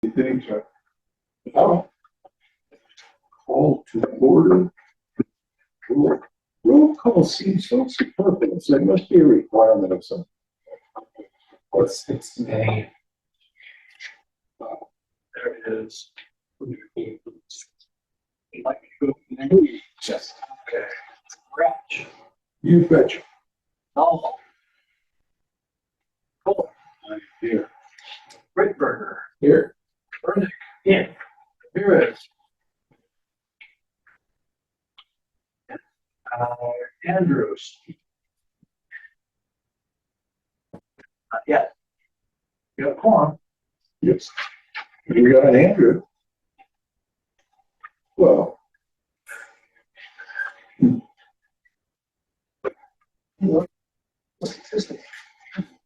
You think so? Oh. Call to order. Roll call seems so superfluous. There must be a requirement of some. It's May. There it is. Like to go to Yes. okay. Scratch. You betcha. No. Fuller. Here. Rickberger. Here. Burnick. Yeah. Ramirez. Andrews. Not yet. You got a quorum. Yes. We got an Andrew. Well.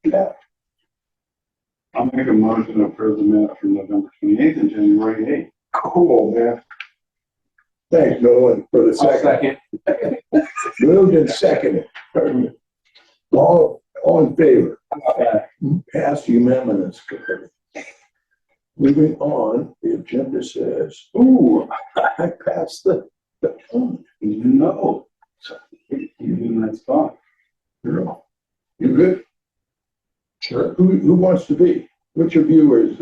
Yeah. I'll make a motion to approve the minute from November 28th and January 8th. Cool, man. Thanks, Nolan, for the second. Second. Moved and seconded. All in favor? Passed unanimously. Moving on, the agenda says, ooh, I passed the phone. No. You in that spot. You good? Sure. Who wants to be? Which of you is,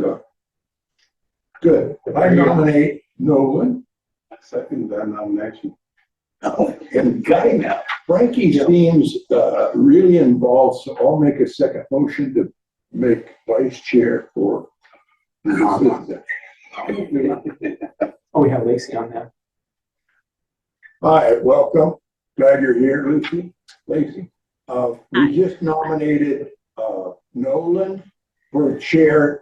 good? I nominate Nolan. I second that nomination. Oh, and guy now. Frankie seems, really involved, so I'll make a second motion to make vice chair for. Oh, we have Lacey on that. Hi, welcome. Glad you're here, Lucy, Lacey. We just nominated, Nolan for chair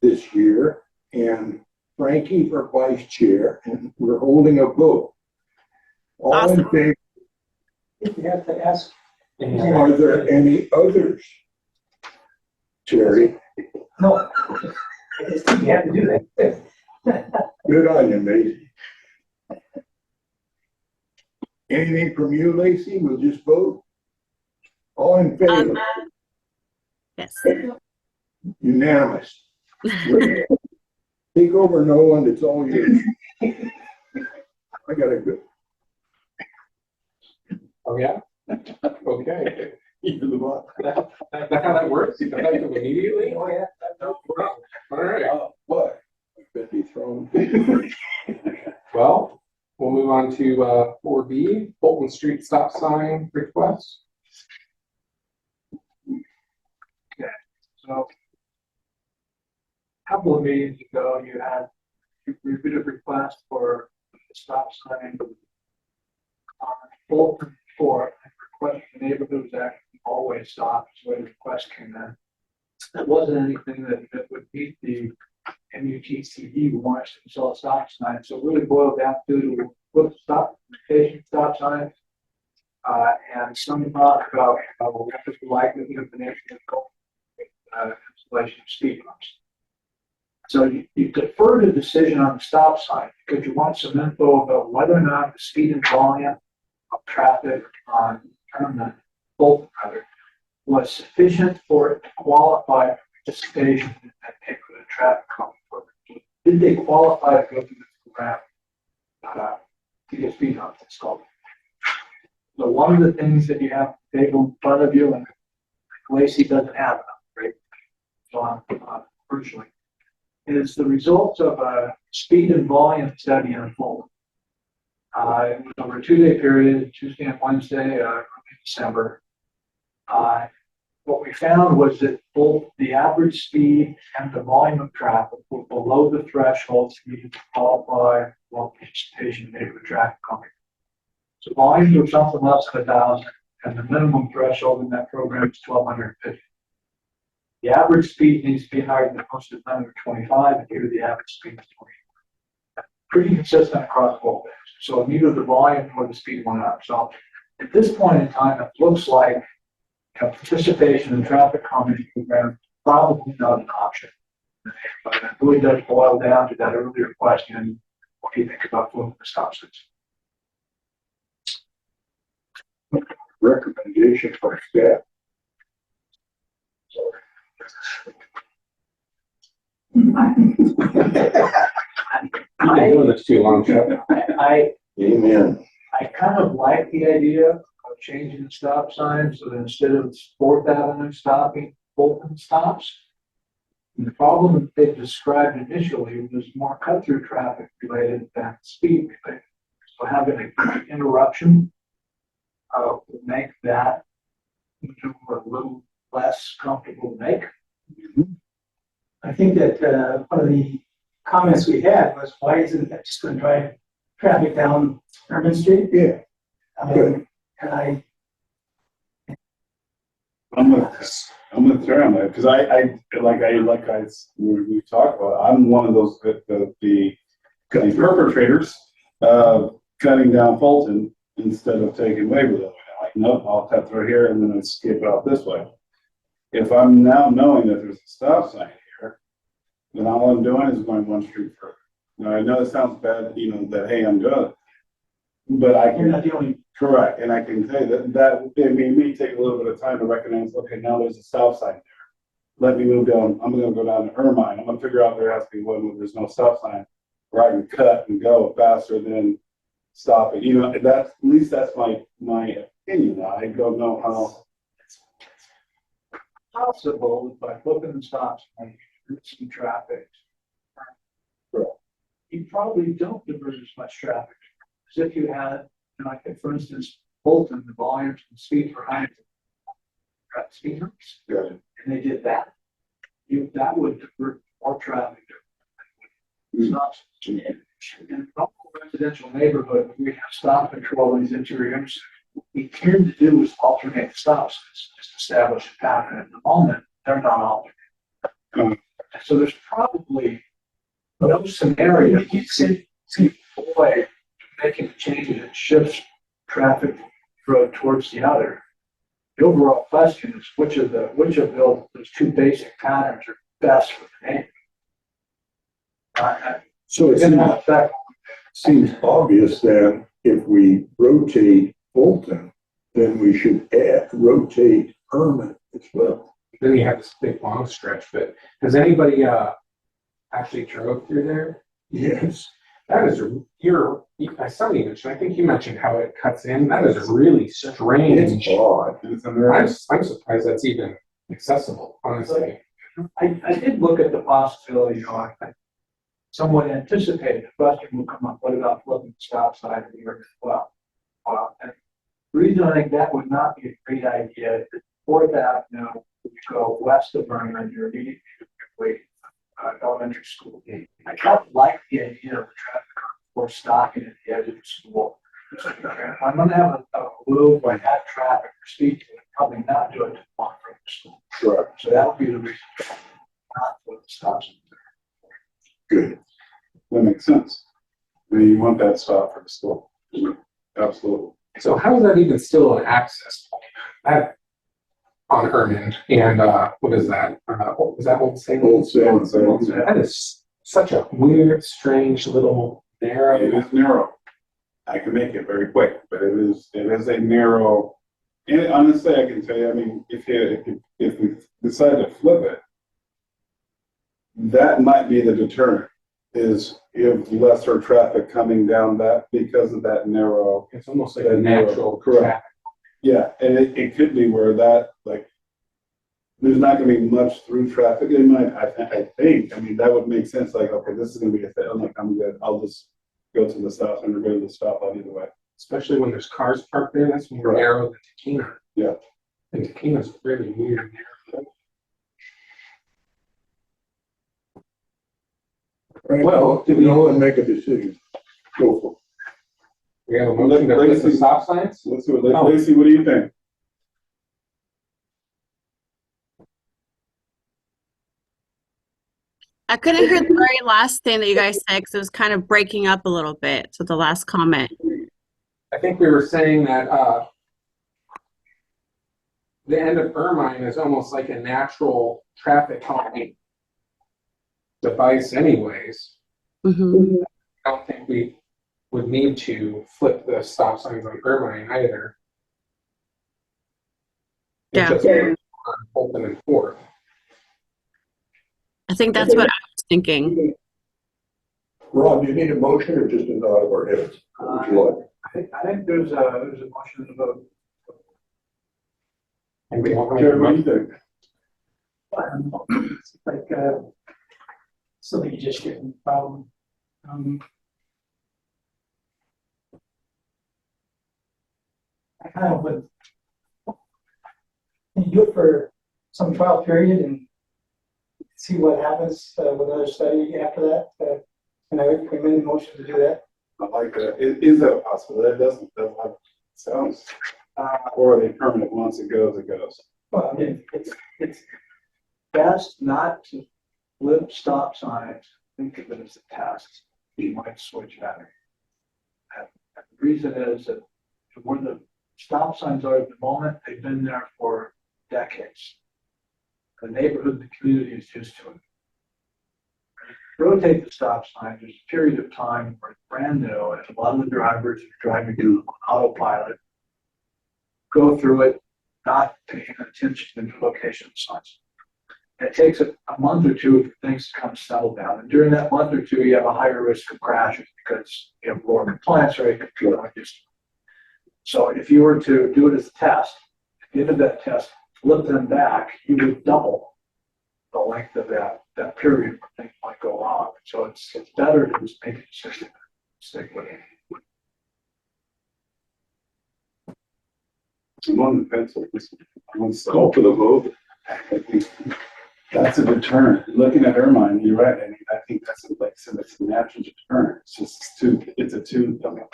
this year and Frankie for vice chair, and we're holding a vote. All in Awesome. favor? You have to ask. Are there any others? Terry, No. You have to do that. good on you, Lacey. Anything from you, Lacey? We'll just vote. All in favor? Yes. Unanimous. Take over, Nolan, it's all yours. I gotta go. Oh, yeah? Okay. You're the boss. That's how that works? You can do immediately? Oh, yeah. No problem. All right. What? I've been dethroned. Well, we'll move on to 4B, Bolton Street stop sign request. So, a couple of meetings ago, you reviewed a request for a stop sign on Fulton Court. The request from the neighborhood was actually always stopped, so the request came in. That wasn't anything that would meet the MUTCD warrants to install a stop sign, so it really boiled down to put stop signs. And some talk about what is the likelihood of the neighborhood installation of speed bumps. So you defer the decision on the stop sign because you want some info about whether or not the speed and volume of traffic on Bolton was sufficient for it to qualify for participation in that neighborhood traffic calming program. Did they qualify to go through the program to get speed bumps installed? So one of the things that you have on the table in front of you, and Lacey doesn't have it, right? So virtually, is the results of a speed and volume study in Fulton. It was over a 2-day period, Tuesday and Wednesday, in December. What we found was that both the average speed and the volume of traffic were below the thresholds needed to qualify for participation in neighborhood traffic calming. So volumes were something less than 1,000, and the minimum threshold in that program is 1,250. The average speed needs to be higher than the posted limit of 25, and here the average speed is 20. Pretty consistent across both things. So neither the volume nor the speed went up. So at this point in time, it looks like participation in traffic calming program probably not an option. But it really does boil down to that earlier question: what do you think about flipping the stop signs? Recommendation for staff. You've been doing this too long, Chuck. Amen. I kind of like the idea of changing the stop sign so that instead of Fourth Avenue stopping, Fulton stops. And the problem that they described initially was more cut-through traffic related than speed related. So having an interruption would make that a little less comfortable to make. I think that one of the comments we had was, why isn't that just going to drive traffic down Urban Street? Yeah. Good. And I, I'm with Terry on that, because we talked about, I'm one of those, the perpetrators of cutting down Fulton instead of taking Waverly. Like, nope, I'll cut through here and then I skip out this way. If I'm now knowing that there's a stop sign here, then all I'm doing is going one street further. Now, I know it sounds bad, that, hey, I'm doing it. But I you're can, not the only, correct, and I can tell you that it made me take a little bit of time to recognize, okay, now there's a stop sign there. Let me move down, I'm gonna go down to Irvine, I'm gonna figure out there has to be one where there's no stop sign, where I can cut and go faster than stopping, that's, at least that's my opinion. I don't know how. Possible by flipping the stop sign, you divert some traffic. You probably don't divert as much traffic as if you had, like, for instance, Bolton, the volumes and speed for high speed humps, Good. and they did that. That would divert more traffic. Stops. In a normal residential neighborhood, we have stop control in these interior intersections. What we tend to do is alternate stops, just establish a pattern. At the moment, they're not alternating. So there's probably no scenario you see way making a change that shifts traffic road towards the other. The overall question is which of those two basic patterns are best for the neighborhood. So it It's in that effect. seems obvious that if we rotate Fulton, then we should rotate Herman as well. Then you have this big long stretch, but has anybody actually drove through there? Yes. That is somebody mentioned, I think you mentioned how it cuts in. That is really strange. It's odd. I'm surprised that's even accessible, honestly. I did look at the possibility, I somewhat anticipated the question will come up, what about flipping the stop sign here as well? And the reason I think that would not be a great idea is Fourth Avenue, if you go west of Vernon, you're immediately elementary school. I kind of like the idea of the traffic or stopping at the edge of the school. If I'm gonna have a loop where I have traffic or speed, I'd probably not do it to one from the school. Sure. So that would be the reason not for the stop sign. Good. That makes sense. I mean, you want that stop for the school. Absolutely. So how is that even still an access point? That on Herman and what is that? Is that Old Salem? Old Salem. That is such a weird, strange little narrow. It is narrow. I can make it very quick, but it is a narrow. And honestly, I can tell you, I mean, if we decide to flip it, that might be the deterrent. Is if lesser traffic coming down that because of that narrow. It's almost like that a natural correct. traffic. Yeah, and it could be where that, like, there's not gonna be much through traffic. It might, I think, I mean, that would make sense, like, okay, this is gonna be a thing, I'm like, I'm good, I'll just go to the stop sign or go to the stoplight either way. Especially when there's cars parked there, that's more Right. narrow than Tequila. Yeah. And Tequila's really weird. Well, did no one make a decision? Go for it. We have a motion to place the stop signs? Let's do it, Oh. Lacey, what do you think? I couldn't hear the very last thing that you guys said because it was kind of breaking up a little bit. So the last comment. I think we were saying that the end of Irvine is almost like a natural traffic calming device anyways. Mm-hmm. I don't think we would need to flip the stop signs on Irvine either. It's Yeah. just on Fulton and Fourth. I think that's what I was thinking. Ron, do you need a motion or just a nod of our heads? What would you like? I think there's a motion to vote. Anybody want to make a Jerry, what do you motion? think? I don't know, it's like, something you just get in problem. I kind of would. Can you do it for some trial period and see what happens with another study after that? And I would recommend a motion to do that. I like that. Is that a possibility? That doesn't have, sounds, or are they permanent? Once it goes, it goes. Well, I mean, It's best not to flip stop signs, think of it as a test. You might switch better. And the reason is that where the stop signs are at the moment, they've been there for decades. The neighborhood, the community is used to it. Rotate the stop sign, there's a period of time where it's brand new, and a lot of the drivers are driving it on autopilot. Go through it, not paying attention to the location signs. It takes a month or two for things to kind of settle down. And during that month or two, you have a higher risk of crashes because you have lower compliance rate. So if you were to do it as a test, at the end of that test, flip them back, you would double the length of that period where things might go wrong. So it's better to just make a decision, stick with it. I'm on the fence with this one. Let's call for the vote. I think that's a deterrent. Looking at Irvine, you're right. I mean, I think that's like I said, it's a natural deterrent. It's just it's a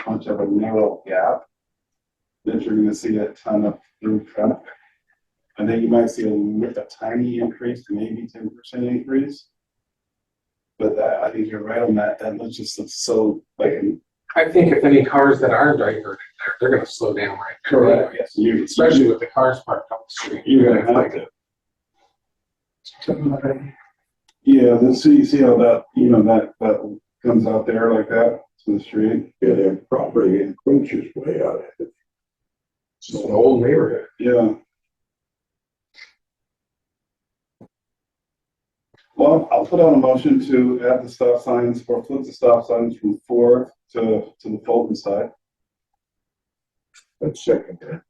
bunch of a narrow gap that you're going to see a ton of through traffic. I think you might see a tiny increase, maybe 10% increase. But I think you're right on that. That looks just so like. I think if any cars that are diverted there, they're gonna slow down right there. Correct. Yes. Especially with the cars parked on the street. You're gonna have to. Something like that. Yeah, then see how that, that comes out there like that to the street. Yeah, their property encroaches way out of it. It's just an old neighborhood. Yeah. Well, I'll put out a motion to add the stop signs or flip the stop signs from Fourth to the Fulton side. Let's second that.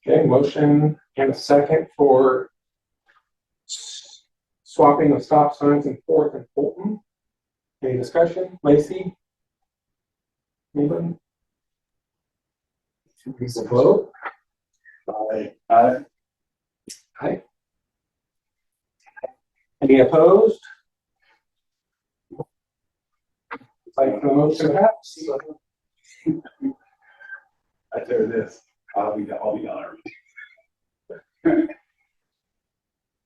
Okay, motion and a second for swapping the stop signs in Fourth and Fulton. Any discussion? Lacey? Anybody? Please vote. Aye. Aye. Any opposed? Like the motion perhaps? I tell you this, I'll be honored.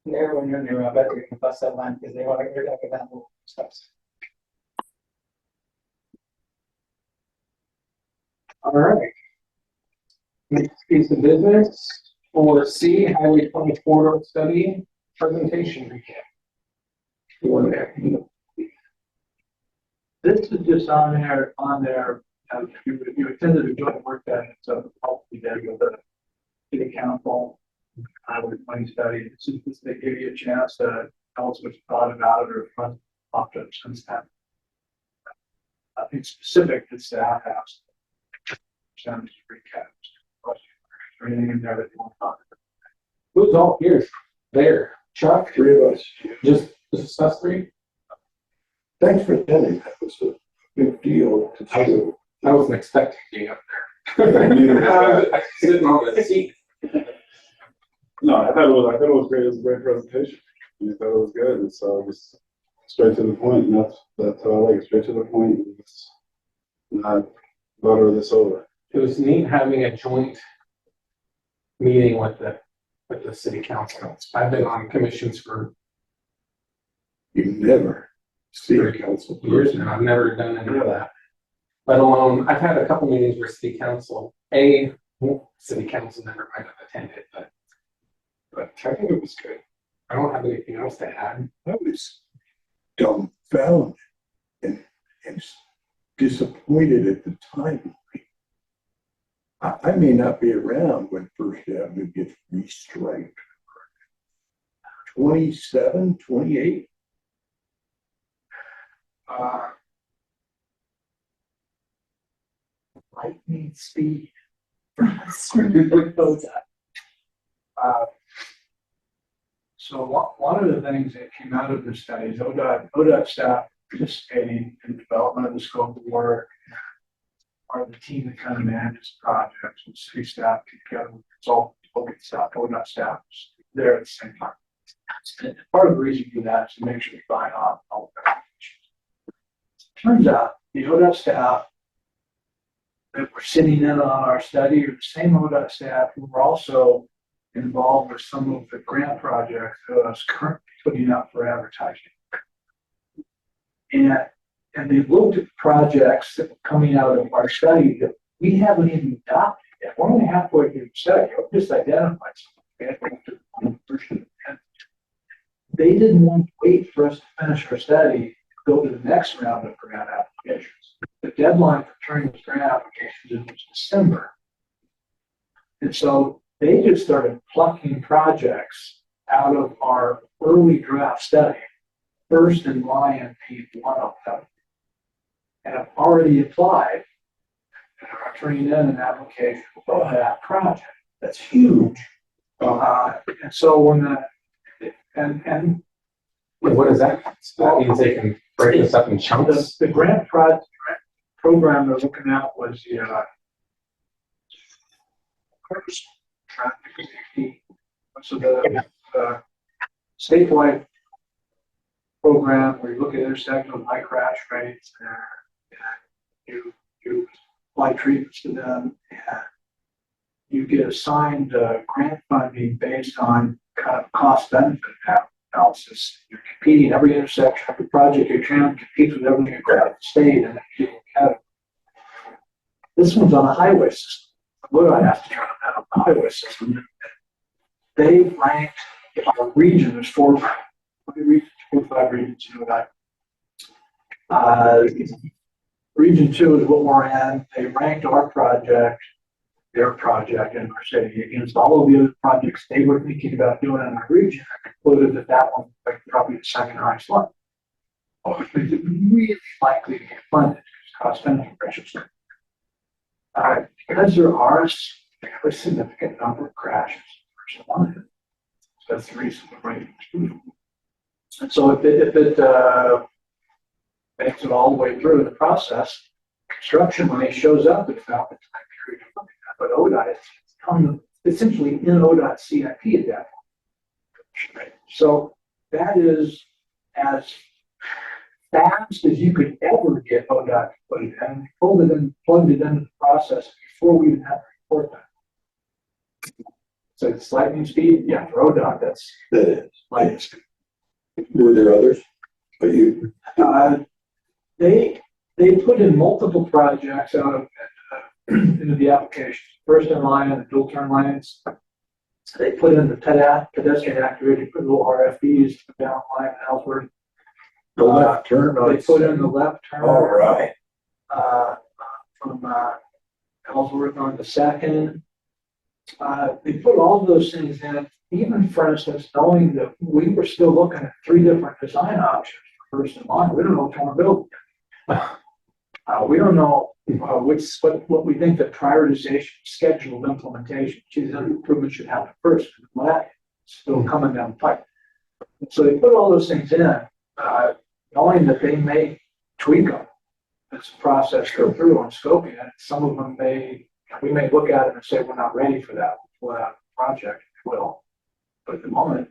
Everyone you're near, I bet they're gonna bust that line because they want to get back at that little stuff. All right. Next piece of business for C, Highway 20 corridor study presentation recap. This is just on there, if you attended a joint work that, so hopefully there you go, the city council, highway 20 study, this is just, they give you a chance to tell us what you thought about it or what popped up since then. I think specific to staff house. Sounds recap. Question, or anything in there that you want to talk about? Who's all here? There. Chuck? Three of us. Just us three? Thanks for attending. That was a big deal to do. I wasn't expecting you up there. I was sitting on the seat. No, I thought it was great. It was a great presentation. I thought it was good. And so just straight to the point. And that's how I like it. Straight to the point. It's not butter this over. It was neat having a joint meeting with the city council. I've been on commissions for You never see a council years person. now. I've never done any of that. Let alone, I've had a couple meetings where city council never might have attended, but I think it was good. I don't have anything else to add. I was dumbfounded and disappointed at the time. I may not be around when First Avenue gets restriped. 27, 28. Lightning speed. Uh, So one of the things that came out of this study is ODOT staff participating in the development of the scope of work. Part of the team that kind of manages projects, and city staff together with consultants, local staff, ODOT staff there at the same time. And part of the reason for that is to make sure we buy off all the applications. Turns out the ODOT staff that were sitting in on our study are the same ODOT staff who were also involved with some of the grant projects that I was currently putting out for advertising. And they looked at projects that were coming out of our study that we haven't even adopted yet. We're only halfway through the study. We just identified something. They didn't want to wait for us to finish our study to go to the next round of grant applications. The deadline for turning those grant applications in was December. And so they just started plucking projects out of our early draft study, first in line being one of them, and have already applied and are turning in an application for that project. That's huge. And so when What is that? So that means they can break this up in chunks? the grant program they're looking at was the traffic safety. So the statewide program where you look at intersections with high crash rates and you apply treatments to them, and you get assigned grant funding based on kind of cost benefit analysis. You're competing every intersection, every project you're trying to compete with everything across the state and the category. This one's on a highway system. What do I have to turn on the highway system? They ranked our region, there's 4 regions, 4 or 5 regions, you know that. Region 2 is what we're in. They ranked our project, their project in our city against all of the other projects they were thinking about doing in our region, and concluded that that one was probably the second highest one. Oh, it's really likely to get funded because cost benefit ratios. Because there are a significant number of crashes per month. So that's the reason we're rating it. And so if it makes it all the way through the process, construction money shows up at about the time period you're looking at. But ODOT is essentially in ODOT CIP at that point. So that is as fast as you could ever get ODOT to put it in. We pulled it in, plugged it into the process before we even had to report that. So it's lightning speed, yeah, for ODOT, that's lightning speed. Were there others? But you, They put in multiple projects out of into the application. First in line, the dual turn lanes. They put in the pedestrian activity, put little RFBs down line in Ellsworth. the left turn on. They put in the left turn. All right. From Ellsworth on the second. They put all of those things in, even for instance, knowing that we were still looking at 3 different design options for first in line. We don't know what kind of building. We don't know what we think the prioritization schedule of implementation, which is improvement should happen first. Well, that's still coming down the pipe. So they put all those things in, knowing that they may tweak them as the process go through on scoping it. Some of them we may look at it and say, we're not ready for that project. We will. But at the moment,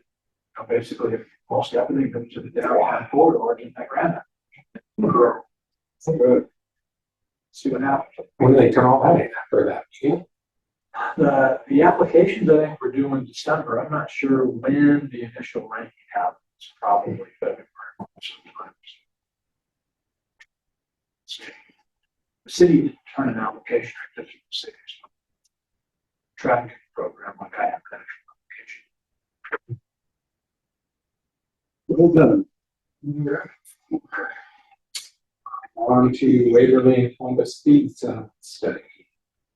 basically, most everything comes to the downtown corridor in that grant. See what happens. When do they turn all that in after that meeting? The applications I think we're due in December. I'm not sure when the initial ranking happens. Probably February sometimes. The city didn't turn an application like this in the city. Tracking program like I have that application. Well done. On to Waverly and Columbus Speed study.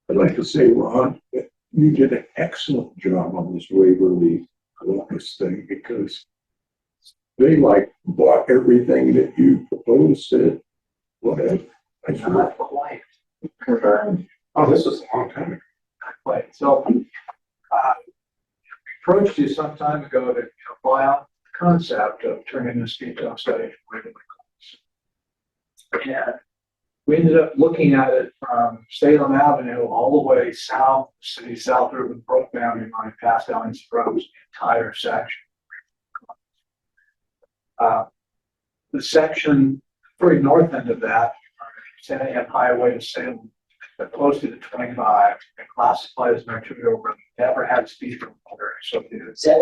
I'd like to say, Ron, that you did an excellent job on this Waverly Columbus thing because they like bought everything that you proposed, said, whatever. I said, Not quite. Oh, this was a long time ago. Not quite. So, we approached you some time ago to buy out the concept of turning the speed zone study into regular class. And we ended up looking at it from Salem Avenue all the way south, city south through the Brook boundary line, past Allen's Road, the entire section. The section very north end of that, San Am Highway to Salem, but close to the 25, and classified as an arterial road, never had speed limiter associated. Stat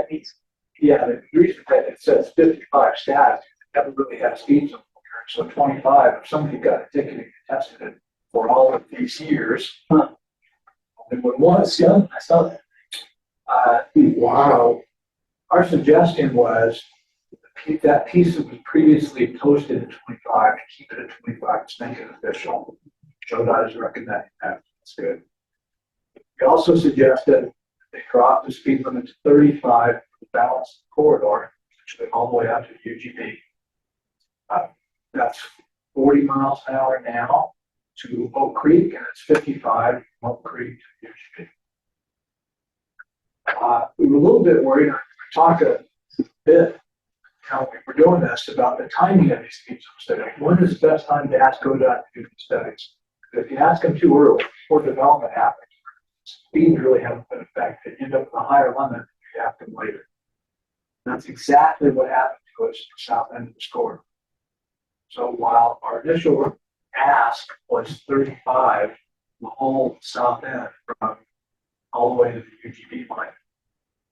piece. Yeah, the reason that it says 55 stats, it never really had a speed limiter. So 25, if somebody got a ticket and tested it for all of these years, only one was. Yeah, I saw that. Wow. Our suggestion was that piece that was previously posted at 25, to keep it at 25, to make it official. JoDOT is recommending that. That's good. We also suggested they drop the speed limit to 35 for the balance corridor, essentially all the way out to the UGB. That's 40 miles an hour now to Oak Creek, and it's 55 from Oak Creek to UGB. We were a little bit worried. I talked a bit how we were doing this about the timing of these speed zone studies. When is the best time to ask ODOT to do these studies? If you ask them too early, before development happens, speeds really haven't been affected. You end up with a higher limit if you ask them later. That's exactly what happened to us at the south end of the score. So while our initial ask was 35, the whole south end from all the way to the UGB line,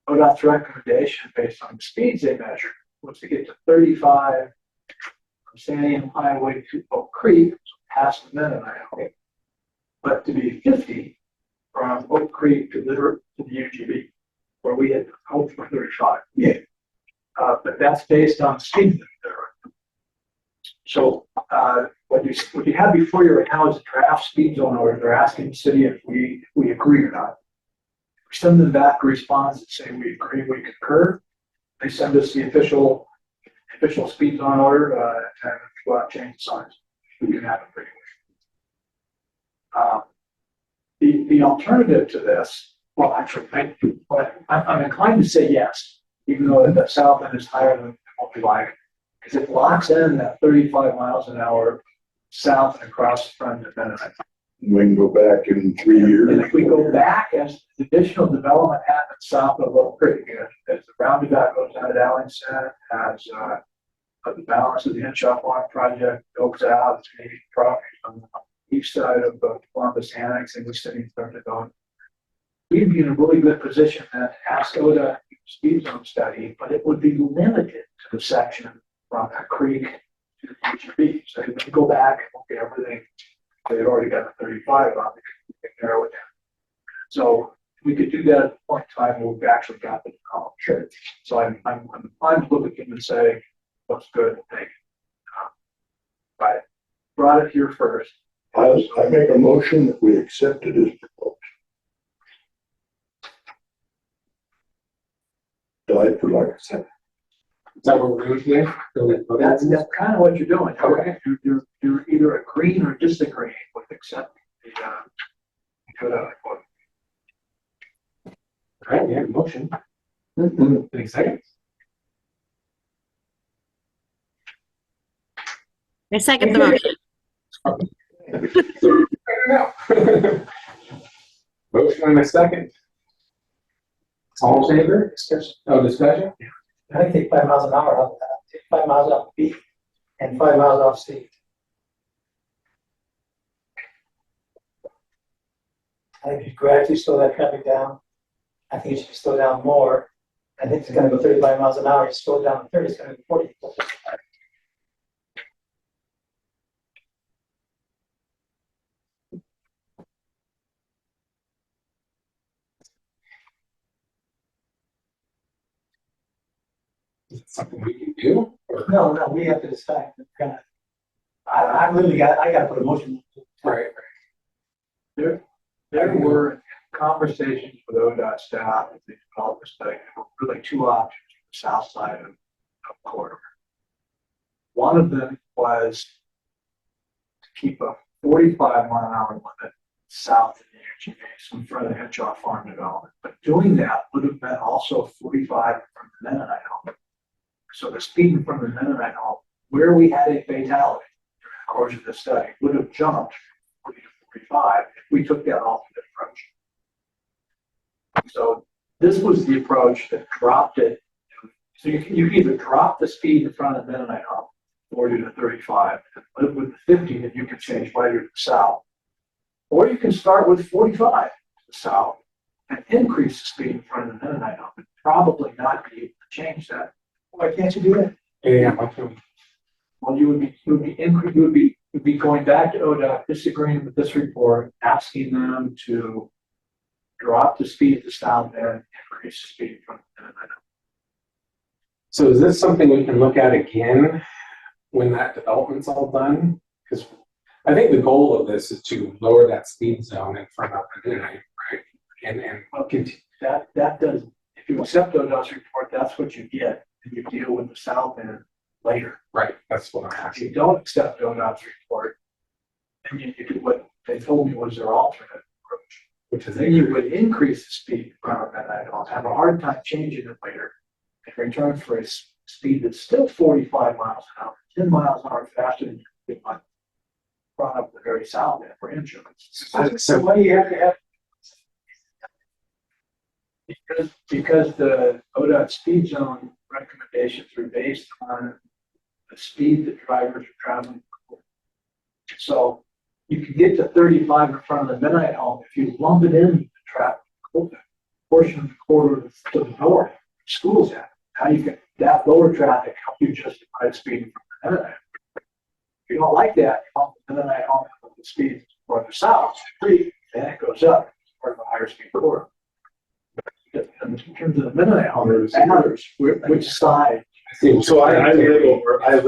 ODOT's recommendation based on the speeds they measured was to get to 35 from San Am Highway to Oak Creek, so past the minute highway, but to be 50 from Oak Creek to the UGB, where we had hoped for 35. Yeah. But that's based on speed limit. So what you have before you right now is a draft speed zone order. They're asking the city if we agree or not. We send them back a response that say we agree, we concur. They send us the official speed zone order and go out and change the signs. We can have it pretty much. The alternative to this, well, actually, I'm inclined to say yes, even though the south end is higher than what we like, because it locks in that 35 miles an hour south and across the front of Mennonite. We can go back in 3 years. And if we go back, as additional development happens south of Oak Creek, as the roundabout goes down to Allen Center, as the balance of the Henshaw Farm project goes out, it's maybe property on the east side of Columbus Annex, and we're sitting starting to go. We'd be in a really good position to ask ODOT speed zone study, but it would be limited to the section from that creek to the UGB. So they would go back and look at everything. They'd already got the 35 on it, they can narrow it down. So we could do that at the point in time where we've actually got the column. Sure. So I'm inclined to look at them and say, what's good and take it. But brought it here first. I make a motion that we accept it as proposed. Died for like a second. Is that what we're doing today? That's kind of what you're doing. Okay. You're either agreeing or disagreeing with accepting the ODOT quote. All right, we have a motion. Any seconds? I second the motion. Motion and a second. All in favor? Discussion. Oh, discussion? I think take 5 miles an hour off that, take 5 miles off the beat and 5 miles off speed. I think if you gradually slow that traffic down, I think it should slow down more. I think it's gonna go 35 miles an hour, you slow it down to 30, it's gonna be 40. Is it something we can do? Or? No, we have to decide. We're gonna, I gotta put a motion. Right. There were conversations with ODOT staff as they developed this thing. There were really two options, the south side of corridor. One of them was to keep a 45-mile-an-hour limit south of the energy base in front of the Henshaw Farm development. But doing that would have meant also 45 from the Mennonite home. So the speed in front of the Mennonite home, where we had a fatality during the course of the study, would have jumped from 40 to 45 if we took that alternate approach. So this was the approach that dropped it. So you can either drop the speed in front of the Mennonite home, 40 to 35, and live with the 50 that you can change later to the south. Or you can start with 45 to the south and increase the speed in front of the Mennonite home and probably not be able to change that. Why can't you do that? Yeah. Well, you would be going back to ODOT, disagreeing with this report, asking them to drop the speed at the south end and increase the speed in front of the Mennonite home. So is this something we can look at again when that development's all done? Because I think the goal of this is to lower that speed zone in front of the Mennonite, right? And Okay, that does, if you accept ODOT's report, that's what you get, and you deal with the south end later. right, that's what I'm If asking. you don't accept ODOT's report, then you do what they told me was their alternate approach, Which is then you would increase the speed in front of Mennonite home, have a hard time changing it later, in return for a speed that's still 45 miles an hour, 10 miles an hour faster than you could on front of the very south end for insurance. So why do you have to have? Because the ODOT speed zone recommendations are based on the speed that drivers are traveling. So you can get to 35 in front of the Mennonite home if you lump it in the traffic portion of the corridor to the north, schools at. How you can, that lower traffic help you justify the speed in front of the Mennonite. If you don't like that, you want the Mennonite home with the speed further south, then it goes up, part of a higher speed corridor. In terms of the Mennonite home, it matters which side. So I live over right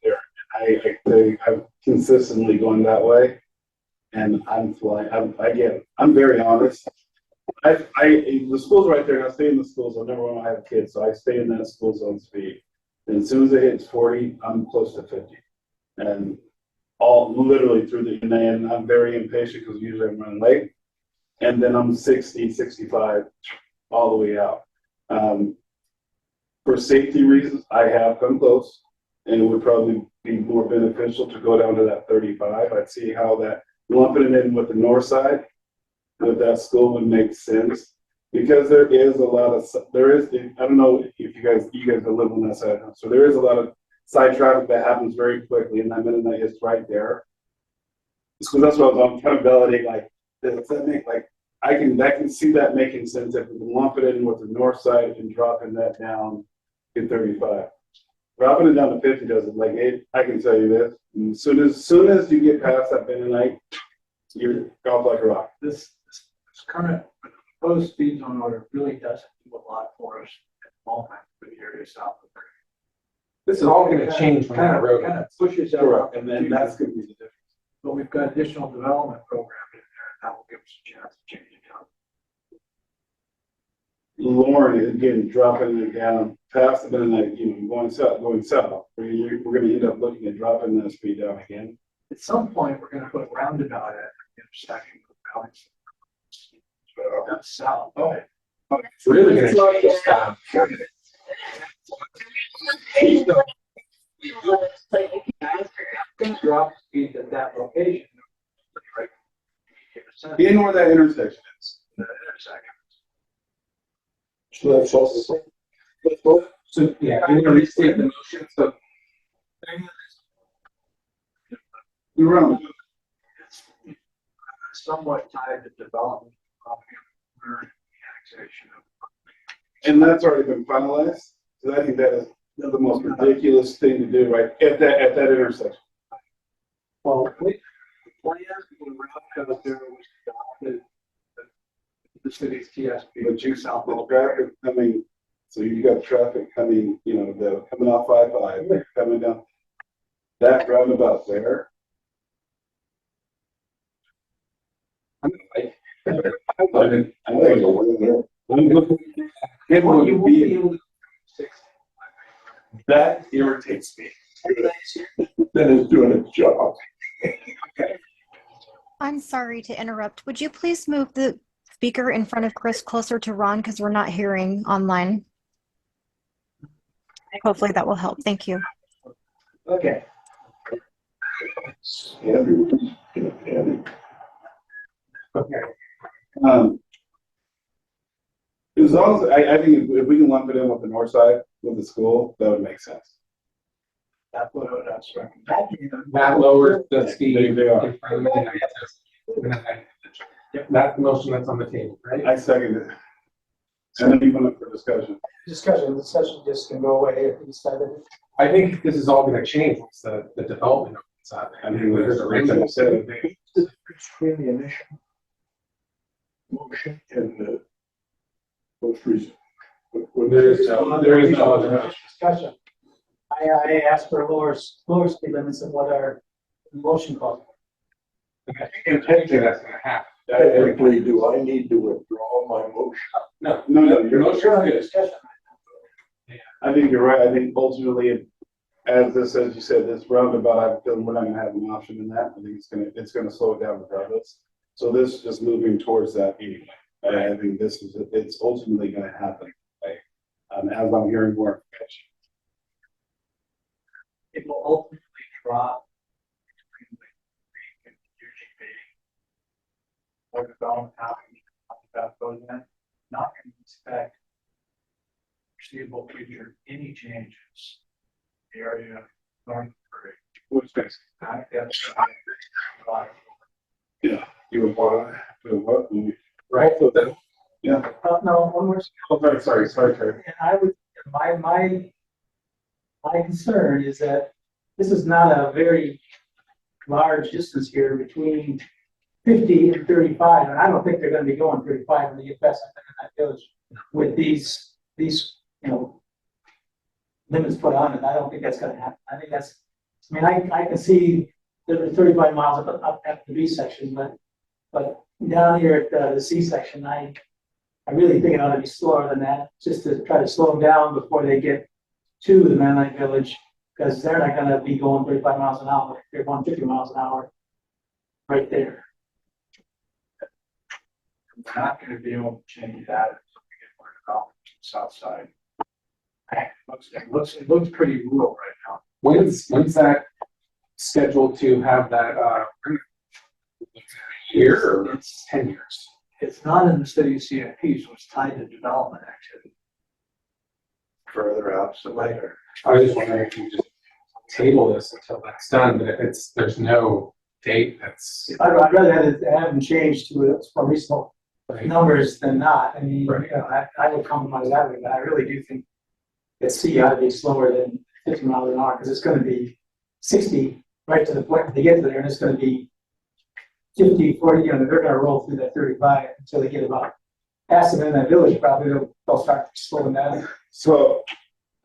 there. I'm consistently going that way. And I'm flying, I'm very honest. The school's right there, and I stay in the school zone. Number one, I have kids, so I stay in that school zone speed. And as soon as it hits 40, I'm close to 50. And all literally through the, and I'm very impatient because usually I'm running late. And then I'm 60, 65, all the way out. For safety reasons, I have come close, and it would probably be more beneficial to go down to that 35. I'd see how that lumping it in with the north side with that school would make sense, because there is a lot of, I don't know if you guys live on that side, so there is a lot of side traffic that happens very quickly, and that minute is right there. So that's what I'm trying to validate, like, does that make, like, I can see that making sense if we can lump it in with the north side and dropping that down to 35. Dropping it down to 50 doesn't, like, I can tell you this, as soon as you get past that Mennonite, you're off like a rock. This current proposed speed zone order really doesn't do a lot for us at the moment for the area south of there. This is all gonna change when that road. Kind of pushes out. Correct, and then that's gonna be the difference. But we've got additional development program in there, and that will give us a chance to change it down. Lauren, again, dropping it down past the Mennonite, going south. We're gonna end up looking at dropping that speed down again. At some point, we're gonna put roundabout at the intersection with Alex. That's south. Oh. It's really gonna change this town. Drop speed at that location. Right. In where that intersection is. The intersection. So that's also. So, yeah, you wanna restate the motion, so. We run. It's somewhat tied to development of annexation of. And that's already been finalized. So I think that is the most ridiculous thing to do right at that intersection. Well, the plan when route out there was adopted, the city's TSP. But you south of traffic coming, so you got traffic coming, coming off 5-5, coming down. That roundabout there. I'm like, I'm looking. It Well, you would won't be be, able to 60. That irritates me. Then it's doing its job. I'm sorry to interrupt. Would you please move the speaker in front of Chris closer to Ron because we're not hearing online? Hopefully that will help. Thank you. Okay. Andrew, Andrew. Okay. As long as, I think if we can lump it in with the north side with the school, that would make sense. That's what I was recommending. That lowers the speed. They are. in front of the That's the motion that's on the table, right? I second it. And then you went up for discussion. Discussion just can go away if we decided. I think this is all gonna change once the development opens up. I mean, there's a reason to say it. Between the initial motion and the most recent. There is no other. Discussion. I asked for lower speed limits than what our motion calls. And technically that's gonna happen. Technically, do I need to withdraw my motion? No, No, your motion Sure, is good. discussion. I think you're right. I think ultimately, as you said, this roundabout, I feel we're not gonna have an option in that. I think it's gonna slow it down regardless. So this is just moving towards that anyway. I think it's ultimately gonna happen, right? As I'm hearing more information. It will ultimately drop between the UGB. What development happens, that goes in, not going to expect foreseeable future any changes in the area north of Prairie. What's next? That's Yeah, you were part of what? Right. Yeah. No, one more. Oh, sorry, Terry. And I would, my concern is that this is not a very large distance here between 50 and 35, and I don't think they're gonna be going 35 when they get past that village with these, limits put on it. I don't think that's gonna happen. I think I can see the 35 miles up at the B section, but down here at the C section, I really think it ought to be slower than that, just to try to slow them down before they get to the Mennonite Village, because they're not gonna be going 35 miles an hour. They're going 50 miles an hour right there. We're not going to be able to change that until we get more development to the south side. It looks pretty rural right now. When's that scheduled to have that, year or It's 10 years? It's not in the city CIP, so it's tied to development activity. Further out, so later. I was just wondering if you just table this until that's done, but if there's no date, that's. I'd rather have them changed to more reasonable Right. numbers than not. I mean, Right. I would compromise that way, but I really do think that C ought to be slower than 50 miles an hour, because it's gonna be 60 right to the point when they get there, and it's gonna be 50, 40, they're gonna roll through that 35 until they get about past them in that village, probably they'll start slowing down. So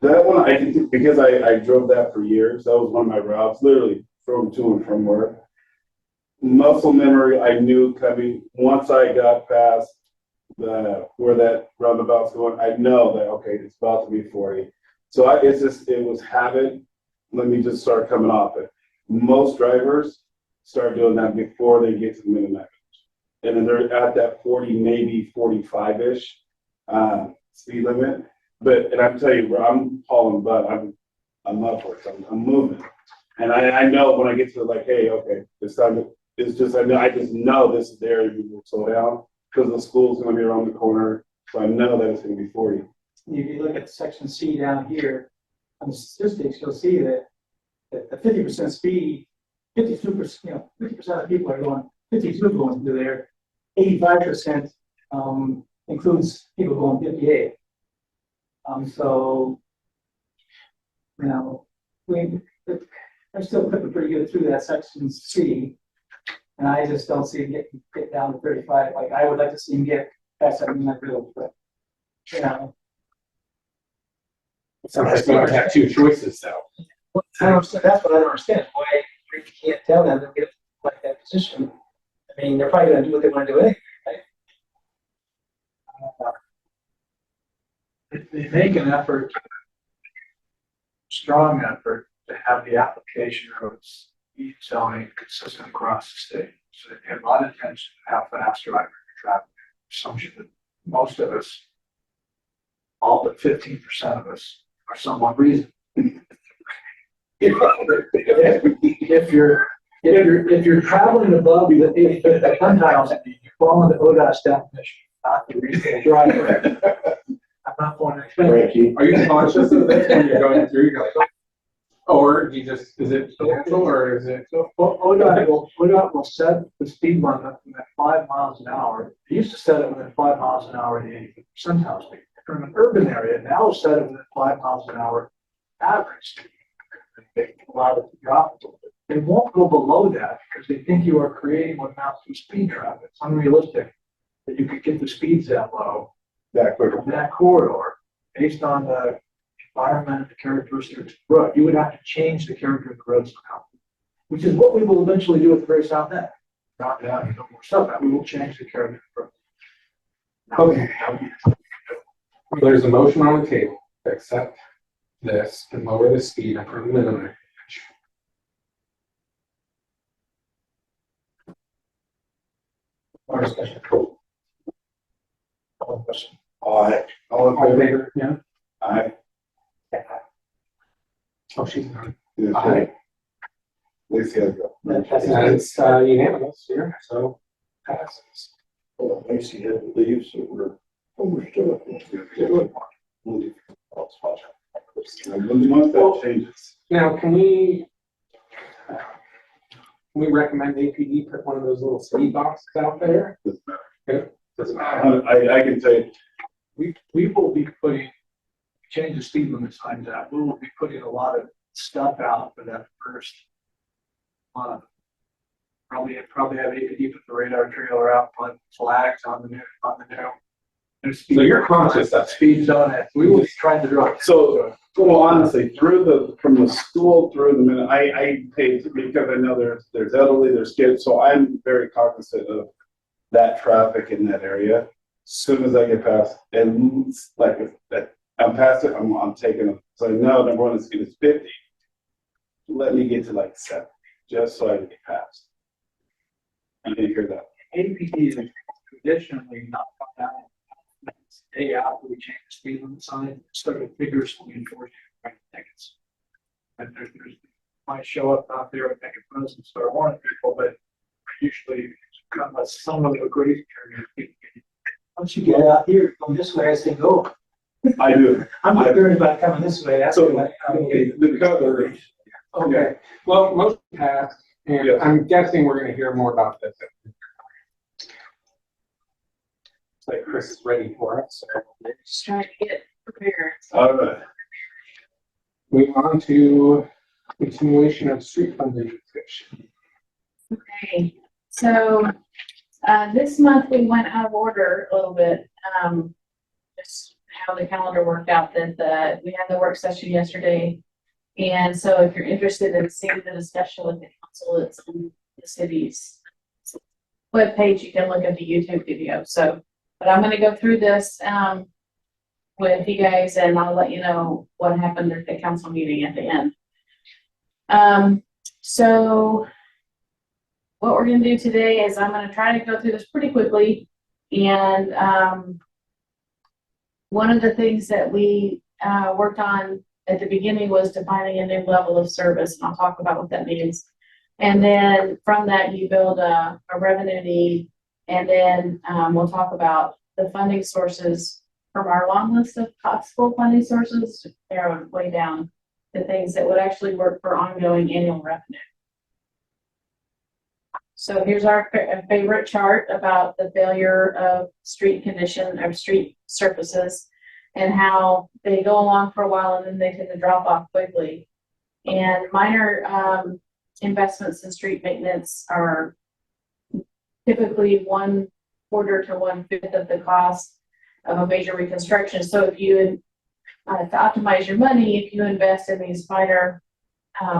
that one, I can think, because I drove that for years. That was one of my routes, literally from to and from work. Muscle memory, I knew coming. Once I got past where that roundabout's going, I know that, okay, it's about to be 40. So it was habit. Let me just start coming off it. Most drivers start doing that before they get to the Mennonite Village. And then they're at that 40, maybe 45-ish speed limit. And I'm telling you, bro, I'm hauling butt. I'm up for it. I'm moving. And I know when I get to hey, okay, it's time to, I just know this is the area we will slow down because the school's gonna be around the corner. So I know that it's gonna be 40. If you look at section C down here, on the statistics, you'll see that the 50% speed, 52%, 50% of people are going, 52 going through there, 85% includes people going 58. So, they're still clipping pretty good through that section C. And I just don't see him get down to 35. Like, I would like to see him get past that Mennonite Village, but, Sometimes you have to have two choices though. I don't understand. That's what I don't understand. Why you can't tell them to get like that position. I mean, they're probably going to do what they want to do anyway, right? They make an effort to strong effort to have the application of speed zoning consistent across the state. So they pay a lot of attention to how fast drivers are traveling. Assumption that most of us, all but 15% of us, are somewhat reasonable. If you're traveling above the 80 ton miles, you fall into ODOT's definition, not the reasonable driver. I'm not going to explain. Frankie. Are you conscious of this when you're going through? You're like, or do you just, is it natural or is it? So ODOT will set the speed limit at 5 miles an hour. They used to set it within 5 miles an hour in the 80th percentile speed. From an urban area, now set it within 5 miles an hour average speed. They allow it to drop a little bit. They won't go below that because they think you are creating what amounts to speed trap. It's unrealistic that you could get the speeds that low That quick. from that corridor based on the environment and the characteristics of the road. You would have to change the character of the road somehow, which is what we will eventually do at the very south end. Not down, no more stuff. We will change the character of the road. Okay. There's a motion on the table to accept this and lower the speed and from the minimum. More discussion. Aye. All in All in favor? favor? Yeah. Aye. Oh, she's not. Yes, Aye. Lacey has go. It's unanimous here, so passes. Well, Lacey had to leave, so we're still. Once that changes. Now, can we recommend APD put one of those little speed boxes out there? Doesn't matter. Yeah, doesn't matter. I can say, We will be putting, change the speed limit signs out. We will be putting a lot of stuff out for that first month. Probably have APD put the radar trailer out, put flags on the new. So you're conscious that Speed zone, we will be trying to draw. so, well, honestly, from the school through the minute, I pay because I know there's elderly, there's kids, so I'm very cognizant of that traffic in that area. As soon as I get past, and like if I'm past it, I'm taking it. So I know number one, it's 50. Let me get to like 70, just so I can get past. I didn't hear that. APD is traditionally not come down. Day after we change the speed limit sign, sort of vigorously enforcing tickets. And there's might show up out there and make a presence and start warning people, but usually kind of some of the grace period. Once you get out here, come this way, I say go. I do. I'm not worried about coming this way. That's So, what the cover. Okay, well, motion passed, and Yes. I'm guessing we're gonna hear more about this. It's like Chris is ready for us, so Just trying to get prepared. All right. move on to continuation of street funding discussion. Okay, so, this month we went out of order a little bit, just how the calendar worked out that, we had the work session yesterday. And so if you're interested in seeing the discussion with the council, it's on the city's webpage. You can look at the YouTube video. So, but I'm gonna go through this, with you guys and I'll let you know what happened at the council meeting at the end. So what we're gonna do today is I'm gonna try to go through this pretty quickly. And, one of the things that we, worked on at the beginning was defining a new level of service, and I'll talk about what that means. And then from that, you build a revenue need, and then we'll talk about the funding sources from our long list of possible funding sources, narrow it way down to things that would actually work for ongoing annual revenue. So here's our favorite chart about the failure of street condition or street surfaces and how they go along for a while and then they tend to drop off quickly. And minor investments in street maintenance are typically 1/4 to 1/5 of the cost of a major reconstruction. So if you, to optimize your money, if you invest in these minor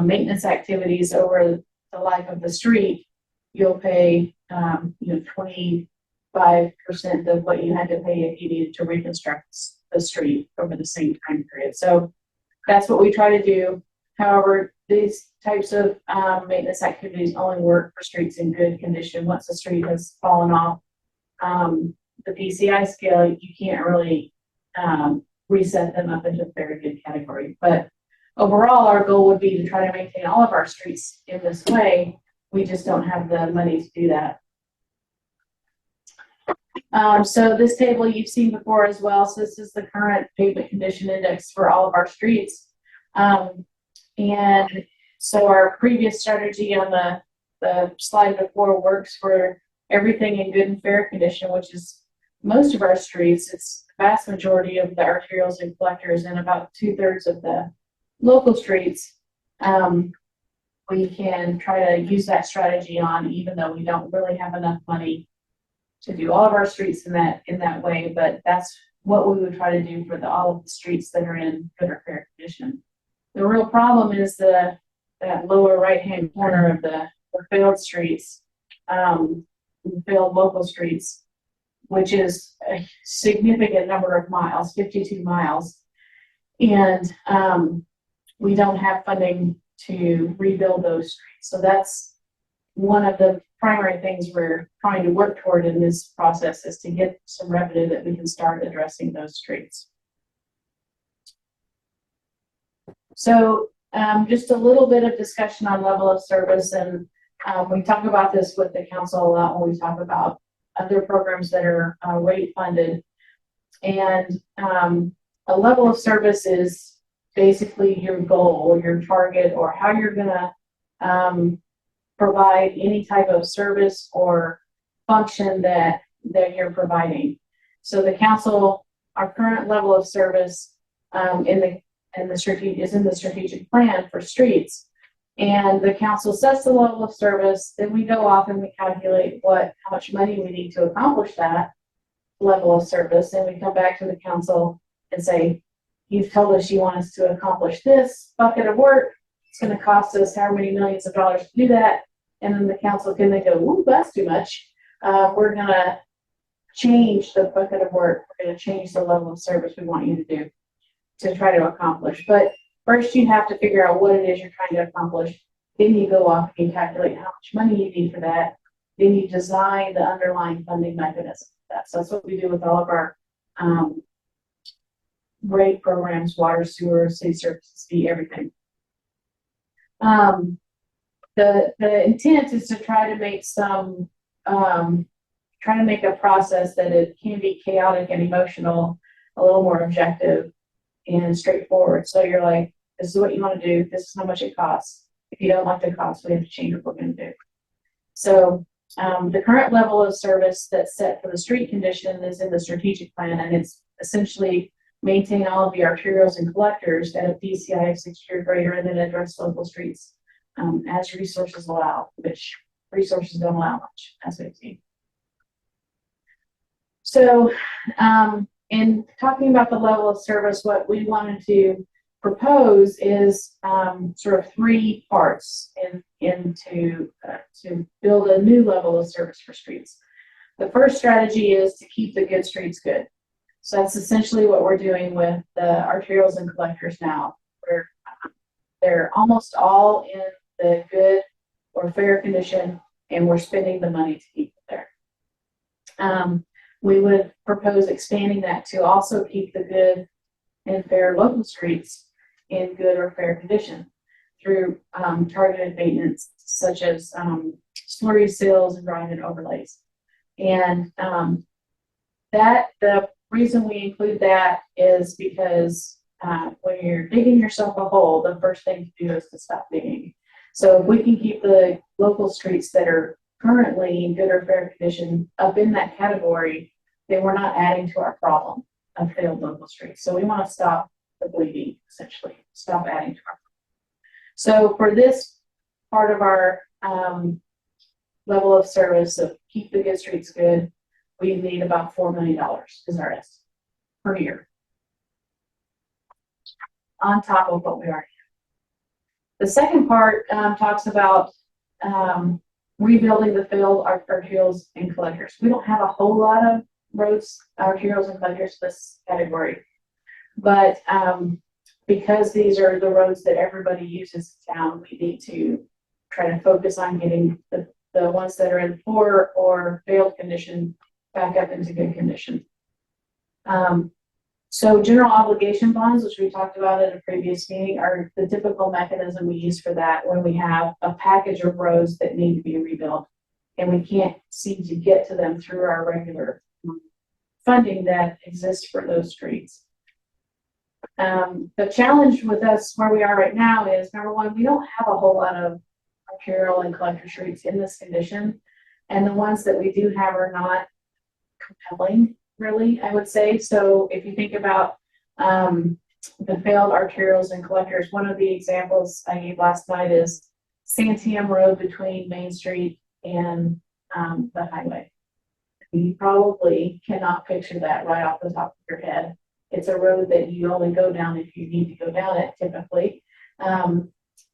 maintenance activities over the life of the street, you'll pay, 25% of what you had to pay if you needed to reconstruct the street over the same time period. So that's what we try to do. However, these types of maintenance activities only work for streets in good condition. Once a street has fallen off the PCI scale, you can't really reset them up into a very good category. But overall, our goal would be to try to maintain all of our streets in this way. We just don't have the money to do that. So this table you've seen before as well. So this is the current pavement condition index for all of our streets. And so our previous strategy on the slide before works for everything in good and fair condition, which is most of our streets. It's the vast majority of the arterials and collectors and about 2/3 of the local streets. We can try to use that strategy on, even though we don't really have enough money to do all of our streets in that way, but that's what we would try to do for all of the streets that are in good or fair condition. The real problem is that lower right-hand corner of the failed streets, failed local streets, which is a significant number of miles, 52 miles, and we don't have funding to rebuild those streets. So that's one of the primary things we're trying to work toward in this process, is to get some revenue that we can start addressing those streets. So just a little bit of discussion on level of service, and we talk about this with the council a lot when we talk about other programs that are rate funded. And a level of service is basically your goal, your target, or how you're gonna provide any type of service or function that you're providing. So the council, our current level of service is in the strategic plan for streets. And the council sets the level of service, then we go off and we calculate how much money we need to accomplish that level of service. And we come back to the council and say, you've told us you want us to accomplish this bucket of work. It's going to cost us how many millions of dollars to do that. And then the council can then go, whoop, that's too much. We're going to change the bucket of work. We're going to change the level of service we want you to do to try to accomplish. But first you have to figure out what it is you're trying to accomplish. Then you go off and calculate how much money you need for that. Then you design the underlying funding mechanism for that. So that's what we do with all of our rate programs, water, sewer, city services, fee, everything. The intent is to try to make a process that it can be chaotic and emotional, a little more objective and straightforward. So you're like, this is what you want to do. This is how much it costs. If you don't like the cost, we have to change what we're going to do. So the current level of service that's set for the street condition is in the strategic plan, and it's essentially maintain all of the arterials and collectors at a PCI of 60 or greater, and then address local streets as resources allow, which resources don't allow much, as we've seen. So in talking about the level of service, what we wanted to propose is sort of 3 parts to build a new level of service for streets. The first strategy is to keep the good streets good. So that's essentially what we're doing with the arterials and collectors now. They're almost all in the good or fair condition, and we're spending the money to keep it there. We would propose expanding that to also keep the good and fair local streets in good or fair condition through targeted maintenance, such as slurry seals and grinding overlays. And the reason we include that is because when you're digging yourself a hole, the first thing to do is to stop digging. So if we can keep the local streets that are currently in good or fair condition up in that category, then we're not adding to our problem of failed local streets. So we want to stop the bleeding, essentially, stop adding to our problem. So for this part of our level of service of keep the good streets good, we need about $4 million is our estimate per year, on top of what we already have. The second part talks about rebuilding the failed arterials and collectors. We don't have a whole lot of roads, arterials, and collectors in this category, but because these are the roads that everybody uses in town, we need to try to focus on getting the ones that are in poor or failed condition back up into good condition. So general obligation bonds, which we talked about at a previous meeting, are the typical mechanism we use for that when we have a package of roads that need to be rebuilt and we can't seem to get to them through our regular funding that exists for those streets. The challenge with us where we are right now is, number one, we don't have a whole lot of arterial and collector streets in this condition. And the ones that we do have are not compelling, really, I would say. So if you think about the failed arterials and collectors, one of the examples I gave last night is Santiam Road between Main Street and the highway. You probably cannot picture that right off the top of your head. It's a road that you only go down if you need to go down it typically.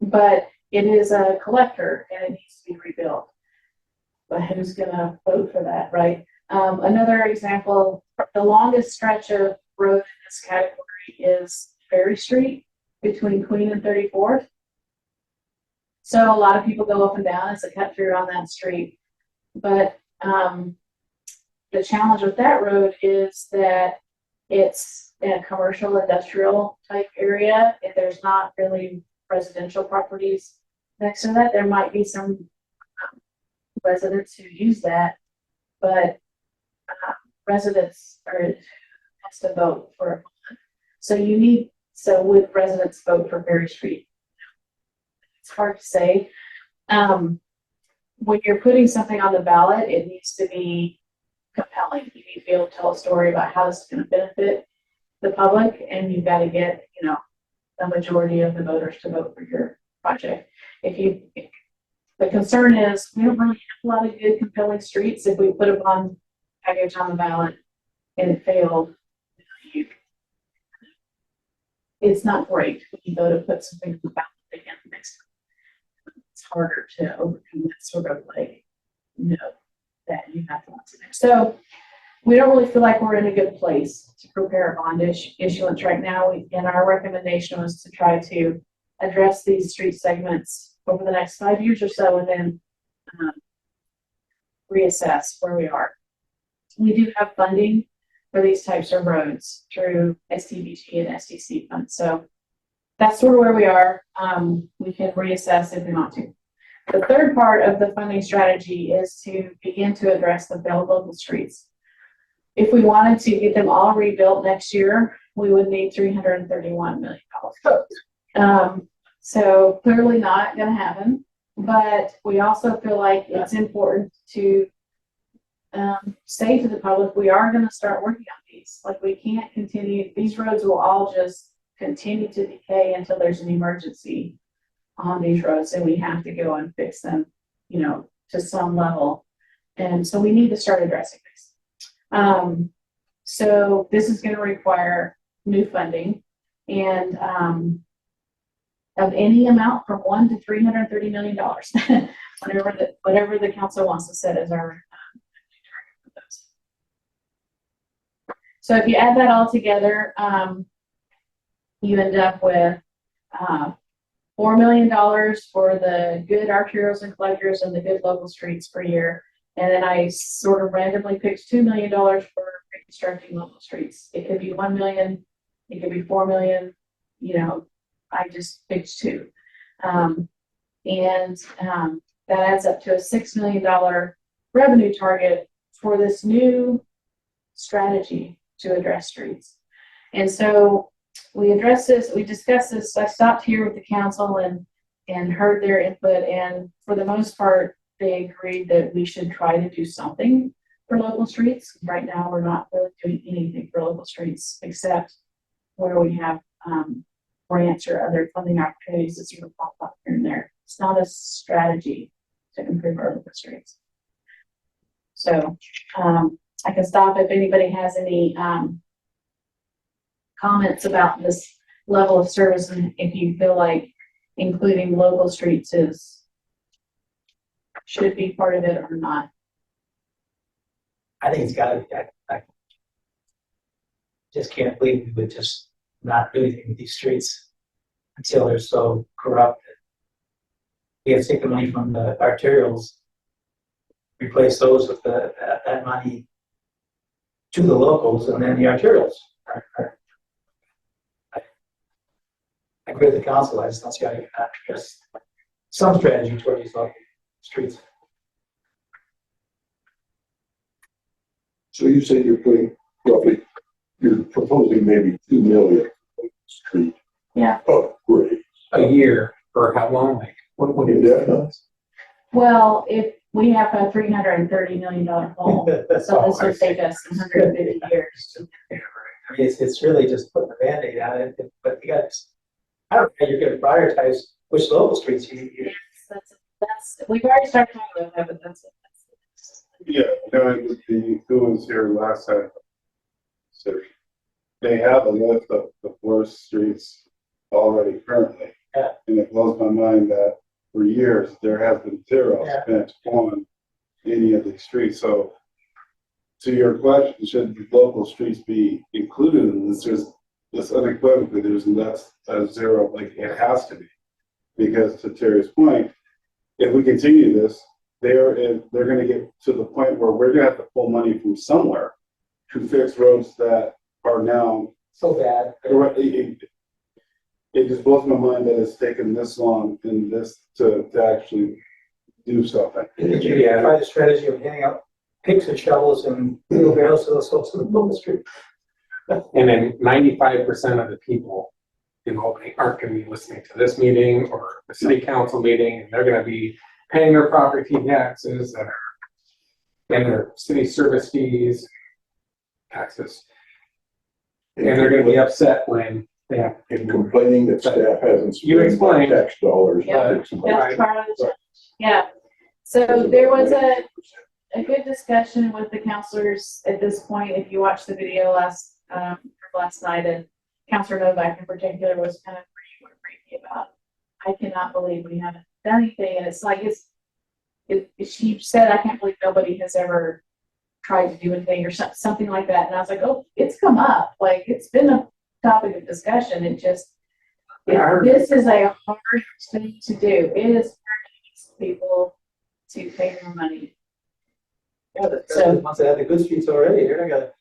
But it is a collector and it needs to be rebuilt. But who's gonna vote for that, right? Another example, the longest stretch of road in this category is Ferry Street between Queen and 34th. So a lot of people go up and down as a cut through on that street. But the challenge with that road is that it's in a commercial industrial type area. If there's not really residential properties next to that, there might be some residents who use that, but residents has to vote for a bond. So would residents vote for Ferry Street? It's hard to say. When you're putting something on the ballot, it needs to be compelling. You need to be able to tell a story about how this is going to benefit the public, and you've got to get, the majority of the voters to vote for your project. The concern is we don't really have a lot of good compelling streets. If we put a bond package on the ballot and it failed, it's not great when you go to put something on the ballot again next time. It's harder to overcome that sort of that you have lots of there. So we don't really feel like we're in a good place to prepare a bond issuance right now. And our recommendation was to try to address these street segments over the next 5 years or so, and then reassess where we are. We do have funding for these types of roads through STBG and SDC funds. So that's sort of where we are. We can reassess if we want to. The third part of the funding strategy is to begin to address the failed local streets. If we wanted to get them all rebuilt next year, we would need $331 million. So clearly not going to happen, but we also feel like it's important to say to the public, we are going to start working on these. Like, we can't continue, these roads will all just continue to decay until there's an emergency on these roads, and we have to go and fix them, to some level. And so we need to start addressing this. So this is going to require new funding, and of any amount from $1 to $330 million, whatever the council wants to set as our target for those. So if you add that all together, you end up with $4 million for the good arterials and collectors and the good local streets per year. And then I sort of randomly picked $2 million for reconstructing local streets. It could be $1 million, it could be $4 million, I just picked two. That adds up to a $6 million revenue target for this new strategy to address streets. And so we addressed this, we discussed this. I stopped here with the council and heard their input, and for the most part, they agreed that we should try to do something for local streets. Right now, we're not really doing anything for local streets except where we have grants or other funding opportunities that sort of pop up here and there. It's not a strategy to improve our local streets. So I can stop if anybody has any comments about this level of service, and if you feel like including local streets should be part of it or not. I think it's got to be. I just can't believe we would just not doing anything with these streets until they're so corrupt. We have to take the money from the arterials, replace those with that money to the locals, and then the arterials. I agree with the council. I just don't see how you can just some strategy toward these local streets. So you said you're putting roughly, you're proposing maybe 2 million for the street. Yeah. Oh, great. A year for how long? Like, What is that? Well, if we have a $330 million hole, so this would take us 150 years. I mean, it's really just putting a Band-Aid on it, but you got, I don't know how you're gonna prioritize which local streets you. Yes, that's, we've already started talking about that, but that's. Yeah, who was here last time? So they have a list of the worst streets already currently. Yeah. And it blows my mind that for years, there has been zero spent on any of these streets. So to your question, should the local streets be included in this? This unequivocally, there's less zero, like it has to be. Because to Terry's point, if we continue this, they're going to get to the point where we're going to have to pull money from somewhere to fix roads that are now So bad. It just blows my mind that it's taken this long and this to actually do something. Did you try the strategy of handing out picks and shovels and wheelbarrows to those folks in the local street? and then 95% of the people in Albany aren't going to be listening to this meeting or the city council meeting, and they're going to be paying their property taxes that are and their city service fees, taxes, and they're going to be upset when they have to pay more. Complaining that staff hasn't You spent explained. tax dollars. Yeah. to fix them. That's part of the challenge. Yeah. So there was a good discussion with the counselors at this point. If you watched the video last night, and Counselor Novak in particular was kind of pretty about, I cannot believe we haven't done anything. And it's like, she said, I can't believe nobody has ever tried to do anything or something like that. And I was like, oh, it's come up. Like, it's been a topic of discussion. This is a hard thing to do. It is hard to get people to pay more money. Yeah, the ones that have the good streets already, they're not gonna.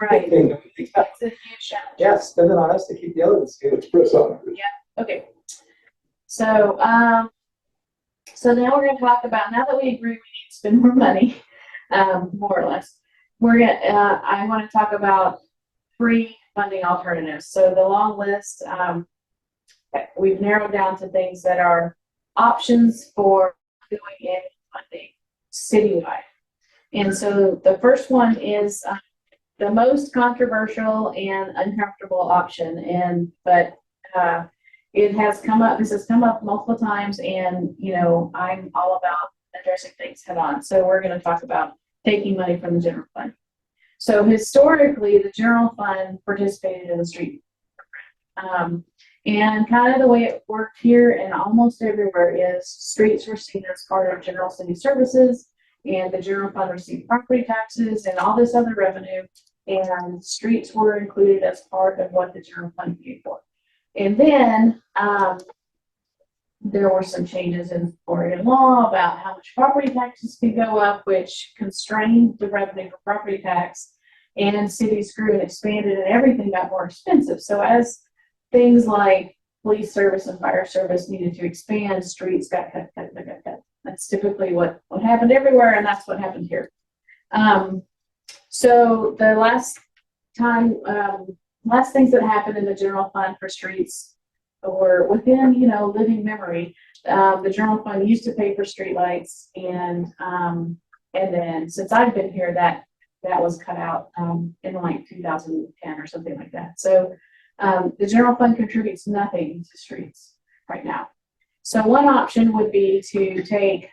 Right. It's It's a huge challenge. Yeah, spend it on us to keep the other ones good. Let's press on. Okay. So, so now we're gonna talk about, now that we agree we need to spend more money, more or less, I wanna talk about free funding alternatives. So the long list, we've narrowed down to things that are options for doing any funding citywide. And so the first one is the most controversial and uncomfortable option. But it has come up, this has come up multiple times, and I'm all about addressing things head on. So we're going to talk about taking money from the general fund. So historically, the general fund participated in the street program. And kind of the way it worked here and almost everywhere is streets were seen as part of general city services, and the general fund received property taxes and all this other revenue, and streets were included as part of what the general fund paid for. And then there were some changes in Oregon law about how much property taxes could go up, which constrained the revenue for property tax, and cities grew and expanded and everything got more expensive. So as things like police service and fire service needed to expand, streets got cut. That's typically what happened everywhere, and that's what happened here. So the last things that happened in the general fund for streets were within, living memory. The general fund used to pay for streetlights, and then since I've been here, that was cut out in like 2010 or something like that. So the general fund contributes nothing to streets right now. So one option would be to take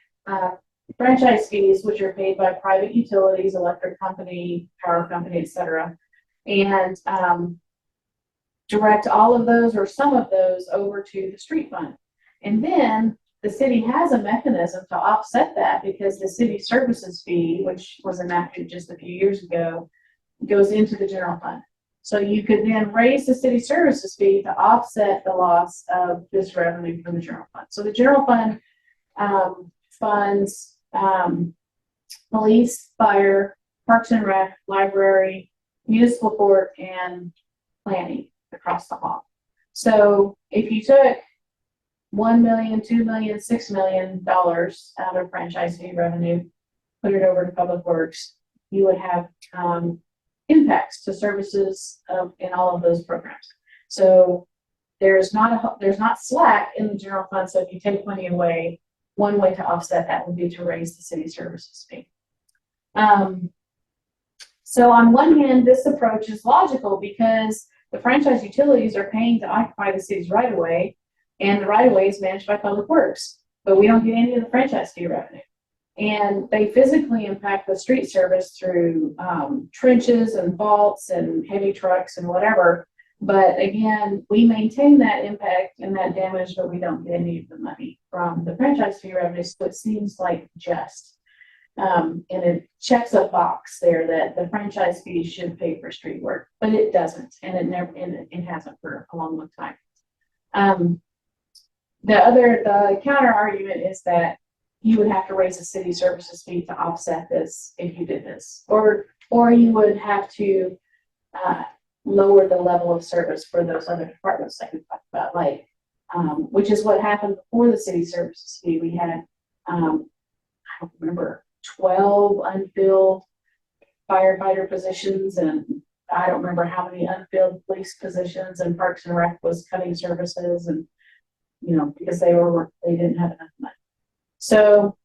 franchise fees, which are paid by private utilities, electric company, power company, etc., and direct all of those or some of those over to the street fund. And then the city has a mechanism to offset that, because the city services fee, which was enacted just a few years ago, goes into the general fund. So you could then raise the city services fee to offset the loss of this revenue from the general fund. So the general fund funds police, fire, parks and rec, library, municipal court, and planning across the hall. So if you took $1 million, $2 million, $6 million out of franchise fee revenue, put it over to public works, you would have impacts to services in all of those programs. So there's not slack in the general fund. So if you take money away, one way to offset that would be to raise the city services fee. So on one hand, this approach is logical because the franchise utilities are paying to occupy the city's right of way, and the right of way is managed by Public Works, but we don't get any of the franchise fee revenue. And they physically impact the street service through trenches and vaults and heavy trucks and whatever. But again, we maintain that impact and that damage, but we don't get any of the money from the franchise fee revenue. So it seems like just. And it checks a box there that the franchise fee should pay for street work, but it doesn't, and it hasn't for a long, long time. The counter argument is that you would have to raise the city services fee to offset this if you did this, or you would have to lower the level of service for those other departments like we talked about, like which is what happened before the city services fee. We had I don't remember 12 unfilled firefighter positions, and I don't remember how many unfilled police positions, and Parks and Rec was cutting services, and because they didn't have enough money. So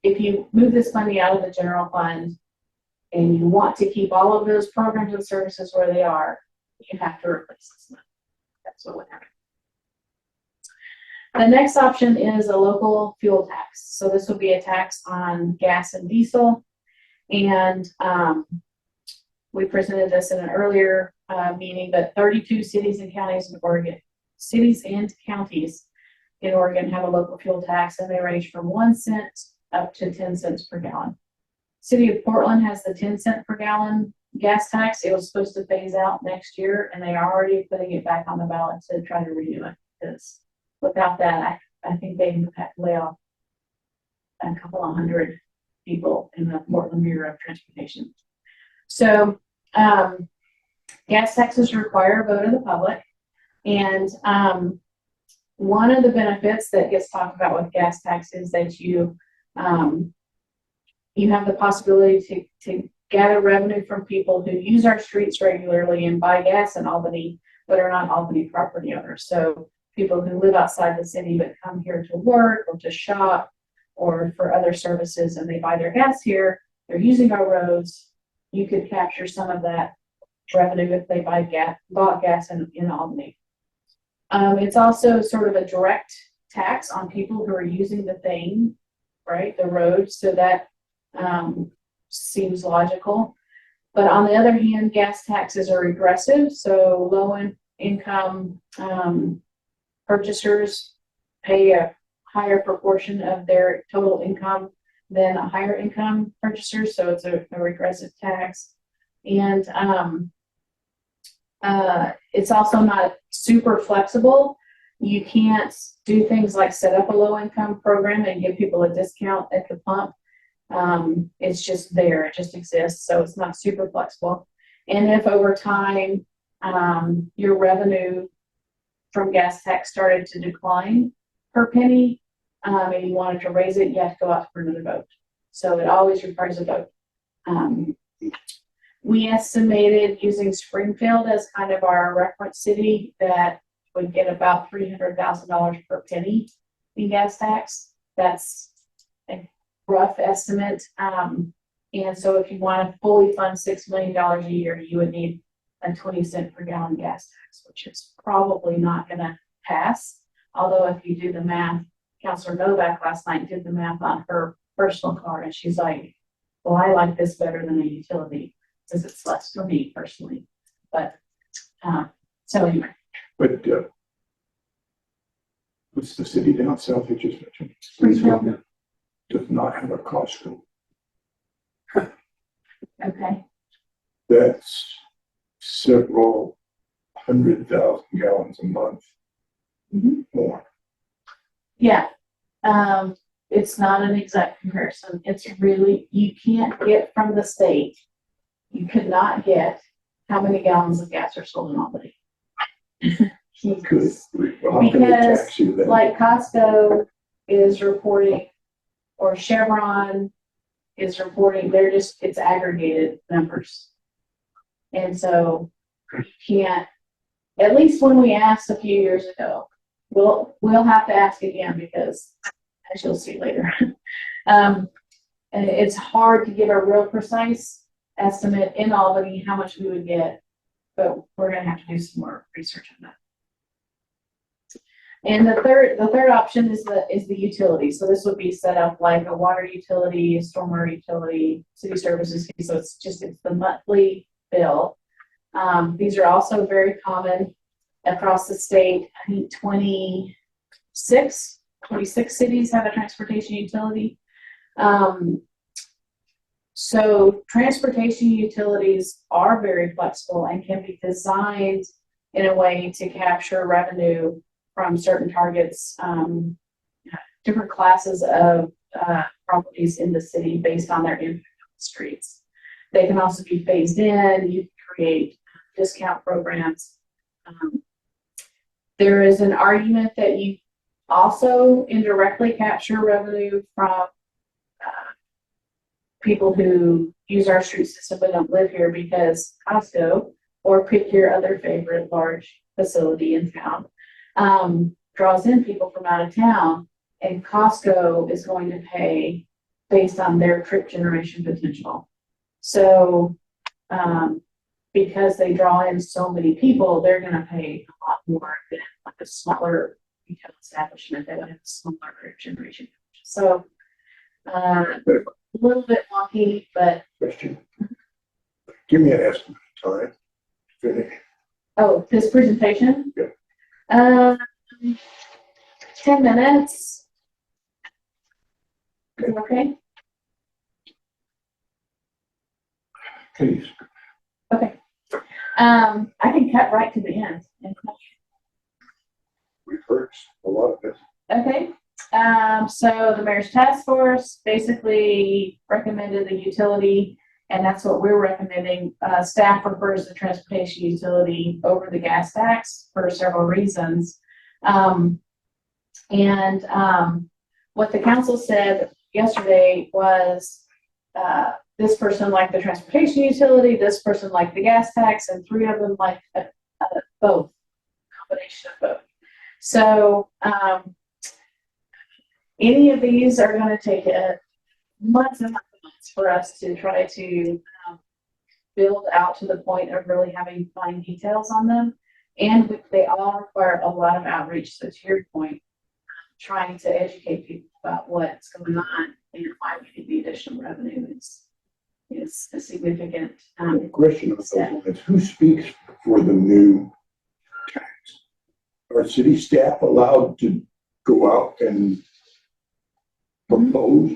if you move this money out of the general fund and you want to keep all of those programs and services where they are, you have to replace this money. That's what would happen. The next option is a local fuel tax. So this would be a tax on gas and diesel. And we presented this in an earlier meeting, but 32 cities and counties in Oregon, have a local fuel tax, and they range from 1 cent up to 10 cents per gallon. City of Portland has the 10 cent per gallon gas tax. It was supposed to phase out next year, and they are already putting it back on the ballot to try to renew it, because without that, I think they would have to lay off a couple of hundred people in the Portland Bureau of Transportation. So gas taxes require a vote of the public. And one of the benefits that gets talked about with gas tax is that you have the possibility to gather revenue from people who use our streets regularly and buy gas in Albany, but are not Albany property owners. So people who live outside the city but come here to work or to shop or for other services, and they buy their gas here, they're using our roads. You could capture some of that revenue if they bought gas in Albany. It's also sort of a direct tax on people who are using the thing, right, the road, so that seems logical. But on the other hand, gas taxes are regressive, so low-income purchasers pay a higher proportion of their total income than a higher income purchaser, so it's a regressive tax. And it's also not super flexible. You can't do things like set up a low-income program and give people a discount at the pump. It's just there, it just exists, so it's not super flexible. And if over time your revenue from gas tax started to decline per penny, and you wanted to raise it, you have to go out for another vote. So it always requires a vote. We estimated, using Springfield as kind of our reference city, that would get about $300,000 per penny in gas tax. That's a rough estimate. And so if you want to fully fund $6 million a year, you would need a 20 cent per gallon gas tax, which is probably not going to pass. Although if you do the math, Councilor Novak last night did the math on her personal car, and she's like, well, I like this better than a utility, because it's less for me personally. But so anyway. But what's the city down south that just mentioned? Springfield. Does not have a Costco. Okay. That's several 100,000 gallons a month Mhm. more. Yeah, it's not an exact comparison. It's really, you can't get from the state. You could not get how many gallons of gas are sold in Albany. Good. Well, how can they Because, tax you then? like Costco is reporting, or Chevron is reporting, it's aggregated numbers. And so you can't, at least when we asked a few years ago, we'll have to ask again because, as you'll see later, and it's hard to give a real precise estimate in Albany how much we would get, but we're gonna have to do some more research on that. And the third option is the utility. So this would be set up like a water utility, a stormwater utility, city services. So it's the monthly bill. These are also very common across the state. I think 26 cities have a transportation utility. So transportation utilities are very flexible and can be designed in a way to capture revenue from certain targets, different classes of properties in the city based on their impact on the streets. They can also be phased in. You can create discount programs. There is an argument that you also indirectly capture revenue from people who use our street system but don't live here, because Costco, or pick your other favorite large facility in town, draws in people from out of town, and Costco is going to pay based on their trip generation potential. So, because they draw in so many people, they're going to pay a lot more than like a smaller retail establishment that would have a smaller generation. So, a little bit wonky, but. Question. Give me an estimate of time. Finish. Oh, this presentation? Yeah. 10 minutes. Okay. Please. Okay. I can cut right to the end. We've heard a lot of this. Okay. So the mayor's task force basically recommended the utility, and that's what we're recommending. Staff prefers the transportation utility over the gas tax for several reasons. What the council said yesterday was this person liked the transportation utility, this person liked the gas tax, and three of them liked both, combination of both. So any of these are going to take months and months for us to try to build out to the point of really having fine details on them. And they all require a lot of outreach. So to your point, trying to educate people about what's going on and why we need the additional revenue is a significant The question of those step. lines, who speaks for the new tax? Are city staff allowed to go out and propose?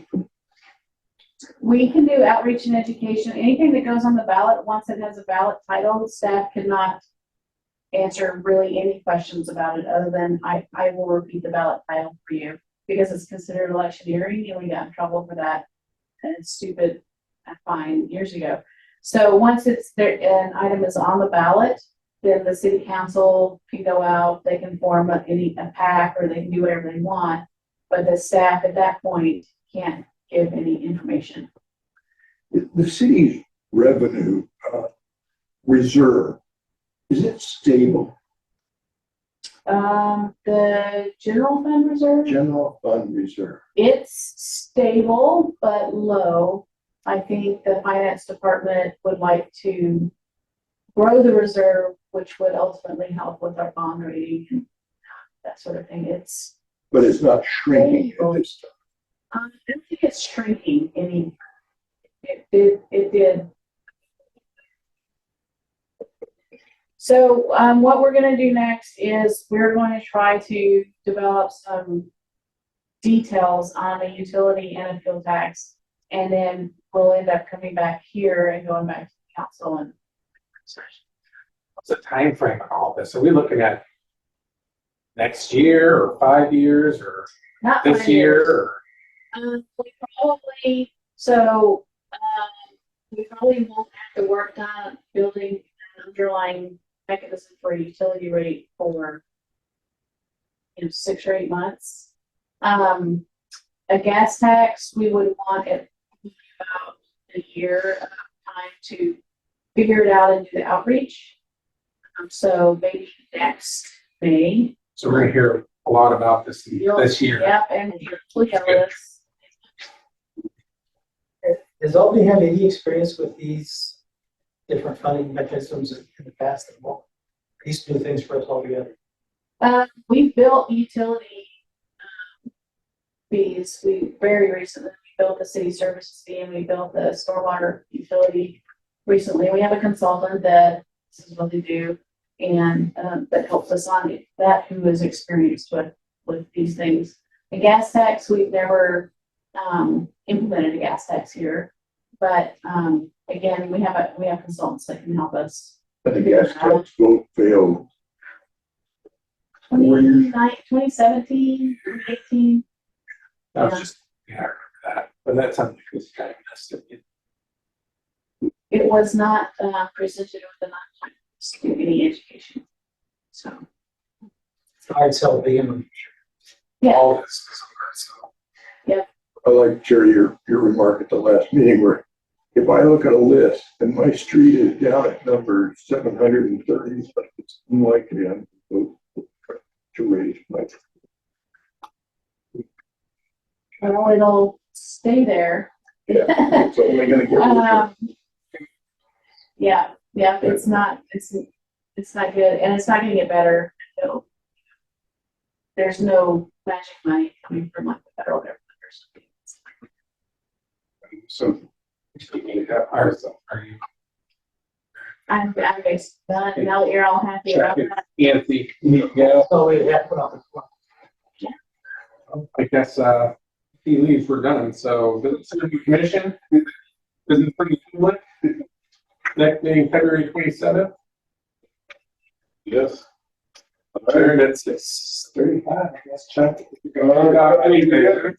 We can do outreach and education. Anything that goes on the ballot, once it has a ballot title, staff cannot answer really any questions about it other than I will repeat the ballot title for you because it's considered electioneering and we got in trouble for that stupid fine years ago. So once it's there, an item is on the ballot, then the city council can go out, they can form a PAC or they can do whatever they want, but the staff at that point can't give any information. The city's revenue reserve, is it stable? The general fund reserve, General fund reserve. it's stable but low. I think the finance department would like to grow the reserve, which would ultimately help with our bond rating and that sort of thing. But it's not shrinking at this time. I don't think it's shrinking any. It did. So what we're going to do next is we're going to try to develop some details on a utility and a fuel tax, and then we'll end up coming back here and going back to the council and What's the time frame on all this? Are we looking at next year or 5 years or Not this 5 year? years. Or We probably, we probably won't have the work done building an underlying mechanism for a utility rate for 6 or 8 months. A gas tax, we would want it about a year of time to figure it out and do the outreach. So maybe next May. so we're gonna hear a lot about this year. Yep, and you'll tell us. Does Albany have any experience with these different funding mechanisms in the past? Well, these new things for us altogether. We built utility fees. We very recently built the city services fee and we built the stormwater utility recently. We have a consultant that this is what they do and that helps us on that, who is experienced with these things. The gas tax, we've never implemented a gas tax here, but again, we have consultants that can help us. And the gas tax won't fail. 2017, 2018. That was just, yeah, I remember that. But that's something that was kind of messed up. It was not presented with enough to do any education. So, I'd sell the image. yeah, All this is over, so. I like, Jerry, your remark at the last meeting where if I look at a list and my street is down at number 730, but it's unlikely I'm going to raise my. well, it'll stay there. Yeah, it's only gonna get worse. Yeah, it's not good, and it's not gonna get better. So, there's no magic money coming from like the federal government or something. So, you have ours, are you? I'm based done. Now that you're all happy about Checking. that. Anthony, yeah, So we have to put on the floor. I guess, he leaves, we're done. So, business commission, business pretty public. Next meeting, February 27th. Yes. Adjourned at 6:35, I guess, Chuck. Uh, Anything?